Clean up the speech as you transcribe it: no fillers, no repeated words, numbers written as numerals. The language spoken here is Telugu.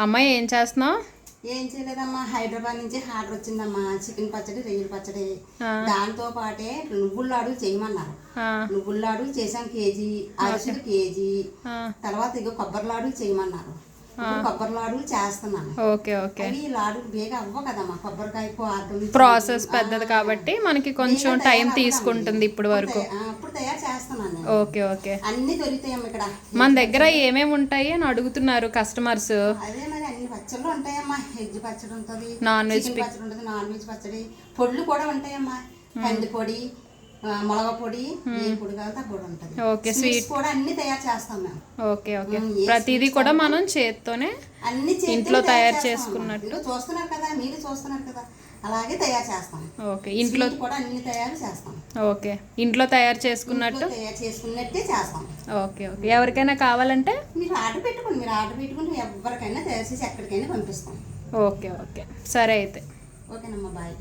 అమ్మాయి ఏం చేస్తున్నావు? ఏం చేయలేదమ్మా, హైదరాబాద్ నుంచి ఆర్డర్ వచ్చిందమ్మా. చికెన్ పచ్చడి, రొయ్యల పచ్చడి, దాంతో పాటే నువ్వుల లాడులు చేయమన్నారు. నువ్వుల లాడులు చేసాం కేజీ, అరిసెలు కేజీ, తర్వాత ఇగో కొబ్బరి లాడులు చేయమన్నారు. కొబ్బరి లాడులు చేస్తున్నాను. Okay okay. అవి లాడులు బేగా అవ్వ కదమ్మా, కొబ్బరికాయ ప్రాసెస్ పెద్దది కాబట్టి మనకి కొంచెం టైం తీసుకుంటుంది ఇప్పుడు వరకు. ఇప్పుడు తయారు చేస్తున్నాను. Okay okay. అన్ని దొరుకుతాయమ్మా ఇక్కడ. మన దగ్గర ఏమేమి ఉంటాయి అని అడుగుతున్నారు కస్టమర్స్. అదే మరి అన్ని పచ్చళ్ళు ఉంటాయమ్మా. ఎగ్ పచ్చడి ఉంటుంది, నాన్ వెజ్ పచ్చడి ఉంటుంది, నాన్ వెజ్ పచ్చడి, పొడులు కూడా ఉంటాయమ్మా. కంది పొడి, మొలగ పొడి, ఏ పొడి కావాలంటే ఆ పొడి ఉంటుంది. ఓకే. స్వీట్ కూడా అన్ని తయారు చేస్తాం మేము. Okay okay. ప్రతిదీ కూడా మనం చేత్తోనే అన్ని ఇంట్లో తయారు చేసుకున్నట్టు చూస్తున్నారు కదా, మీరు చూస్తున్నారు కదా, అలాగే తయారు చేస్తాం. ఓకే. ఇంట్లో కూడా అన్ని తయారు చేస్తాం. ఓకే. ఇంట్లో తయారు చేసుకున్నట్టు తయారు చేసుకున్నట్టే చేస్తాం. Okay okay. ఎవరికైనా కావాలంటే మీరు ఆర్డర్ పెట్టుకుని ఎవరికైనా తయారు చేసి ఎక్కడికైనా పంపిస్తాం. Okay okay. సరే అయితే ఓకేనమ్మా, బాయ్.